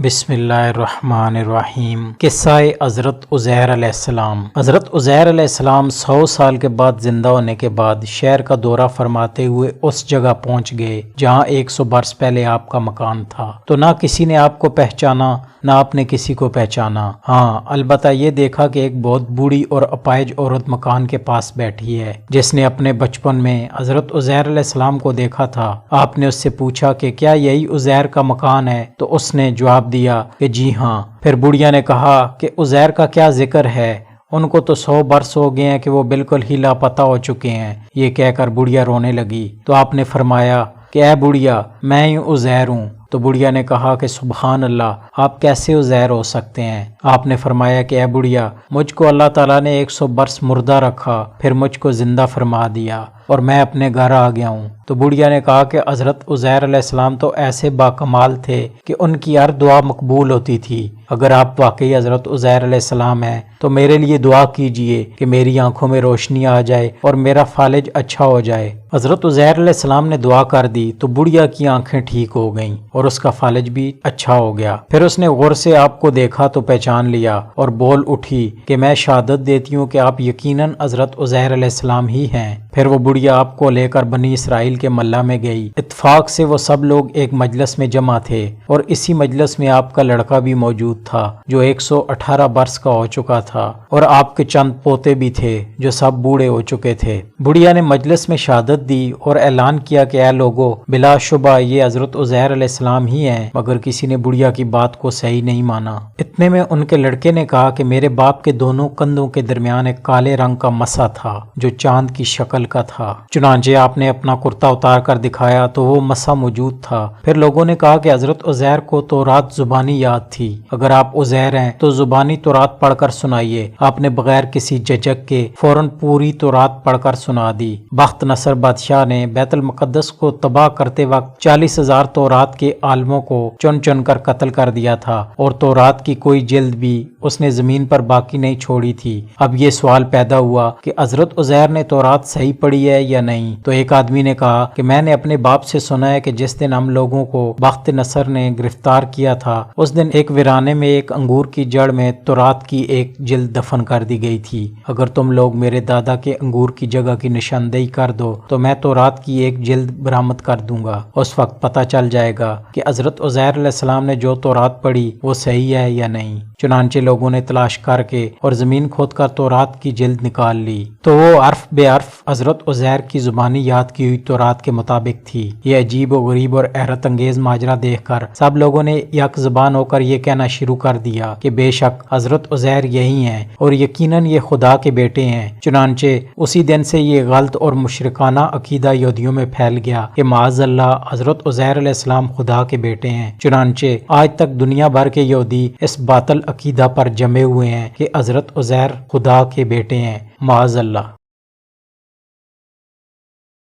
بسم اللہ الرحمن الرحیم۔ قصہ حضرت عزیر علیہ السلام۔ حضرت عزیر علیہ السلام 100 سال کے بعد زندہ ہونے کے بعد شہر کا دورہ فرماتے ہوئے اس جگہ پہنچ گئے جہاں 100 برس پہلے آپ کا مکان تھا۔ تو نہ کسی نے آپ کو پہچانا نہ آپ نے کسی کو پہچانا۔ ہاں، البتہ یہ دیکھا کہ ایک بہت بوڑھی اور اپاہج عورت مکان کے پاس بیٹھی ہے جس نے اپنے بچپن میں حضرت عزیر علیہ السلام کو دیکھا تھا۔ آپ نے اس سے پوچھا کہ کیا یہی عزیر کا مکان ہے؟ تو اس نے جواب دیا کہ جی ہاں۔ پھر بڑھیا نے کہا کہ عزیر کا کیا ذکر ہے، ان کو تو 100 برس ہو گئے ہیں کہ وہ بالکل ہی لاپتہ ہو چکے ہیں۔ یہ کہہ کر بڑھیا رونے لگی تو آپ نے فرمایا کہ اے بڑھیا، میں ہی عزیر ہوں۔ تو بڑھیا نے کہا کہ سبحان اللہ، آپ کیسے عزیر ہو سکتے ہیں؟ آپ نے فرمایا کہ اے بڑھیا، مجھ کو اللہ تعالیٰ نے 100 برس مردہ رکھا، پھر مجھ کو زندہ فرما دیا اور میں اپنے گھر آ گیا ہوں۔ تو بڑھیا نے کہا کہ حضرت عزیر علیہ السلام تو ایسے باکمال تھے کہ ان کی ہر دعا مقبول ہوتی تھی۔ اگر آپ واقعی حضرت عزیر علیہ السلام ہیں تو میرے لیے دعا کیجئے کہ میری آنکھوں میں روشنی آ جائے اور میرا فالج اچھا ہو جائے۔ حضرت عزیر علیہ السلام نے دعا کر دی تو بڑھیا کی آنکھیں ٹھیک ہو گئیں اور اس کا فالج بھی اچھا ہو گیا۔ پھر اس نے غور سے آپ کو دیکھا تو پہچان لیا اور بول اٹھی کہ میں شہادت دیتی ہوں کہ آپ یقیناً حضرت عزیر علیہ السلام ہی ہیں۔ پھر وہ بڑھیا آپ کو لے کر بنی اسرائیل کے ملہ میں گئی۔ اتفاق سے وہ سب لوگ ایک مجلس میں جمع تھے اور اسی مجلس میں آپ کا لڑکا بھی موجود تھا جو 118 برس کا ہو چکا تھا، اور آپ کے چند پوتے بھی تھے جو سب بوڑھے ہو چکے تھے۔ بڑھیا نے مجلس میں شہادت دی اور اعلان کیا کہ اے لوگو، بلا شبہ یہ حضرت عزیر علیہ السلام ہی ہیں، مگر کسی نے بڑھیا کی بات کو صحیح نہیں مانا۔ اتنے میں ان کے لڑکے نے کہا کہ میرے باپ کے دونوں کندھوں کے درمیان ایک کالے رنگ کا مسا تھا جو چاند کی شکل کا تھا۔ چنانچہ آپ نے اپنا کرتا اتار کر دکھایا تو وہ مسا موجود تھا۔ پھر لوگوں نے کہا کہ حضرت عزیر کو تورات زبانی یاد تھی، اگر آپ عزیر ہیں تو زبانی تورات پڑھ کر سنائیے۔ آپ نے بغیر کسی جھجک کے فوراً پوری تورات پڑھ کر سنا دی۔ بخت نصر بادشاہ نے بیت المقدس کو تباہ کرتے وقت 40,000 تورات کے عالموں کو چن چن کر قتل کر دیا تھا اور تورات کی کوئی جلد بھی اس نے زمین پر باقی نہیں چھوڑی تھی۔ اب یہ سوال پیدا ہوا کہ حضرت عزیر نے تورات صحیح پڑھی ہے یا نہیں؟ تو ایک آدمی نے کہا کہ میں نے اپنے باپ سے سنا ہے کہ جس دن ہم لوگوں کو بخت نصر نے گرفتار کیا تھا اس دن ایک ویرانے میں ایک انگور کی جڑ میں تورات کی ایک جلد دفن کر دی گئی تھی۔ اگر تم لوگ میرے دادا کے انگور کی جگہ کی نشاندہی کر دو تو میں تورات کی ایک جلد برآمد کر دوں گا۔ اس وقت پتہ چل جائے گا کہ حضرت عزیر علیہ السلام نے جو تورات پڑھی وہ صحیح ہے یا نہیں۔ چنانچہ لوگوں نے تلاش کر کے اور زمین کھود کر تورات کی جلد نکال لی تو وہ حرف بے حرف حضرت عزیر کی زبانی یاد کی ہوئی تورات کے مطابق تھی۔ یہ عجیب و غریب اور حیرت انگیز ماجرا دیکھ کر سب لوگوں نے یک زبان ہو کر یہ کہنا شروع کر دیا کہ بے شک حضرت عزیر یہی ہیں اور یقیناً یہ خدا کے بیٹے ہیں۔ چنانچہ اسی دن سے یہ غلط اور مشرکانہ عقیدہ یہودیوں میں پھیل گیا کہ معاذ اللہ حضرت عزیر علیہ السلام خدا کے بیٹے ہیں۔ چنانچہ آج تک دنیا بھر کے یہودی اس باطل عقیدہ پر جمے ہوئے ہیں کہ حضرت عزیر خدا کے بیٹے ہیں، معاذ اللہ۔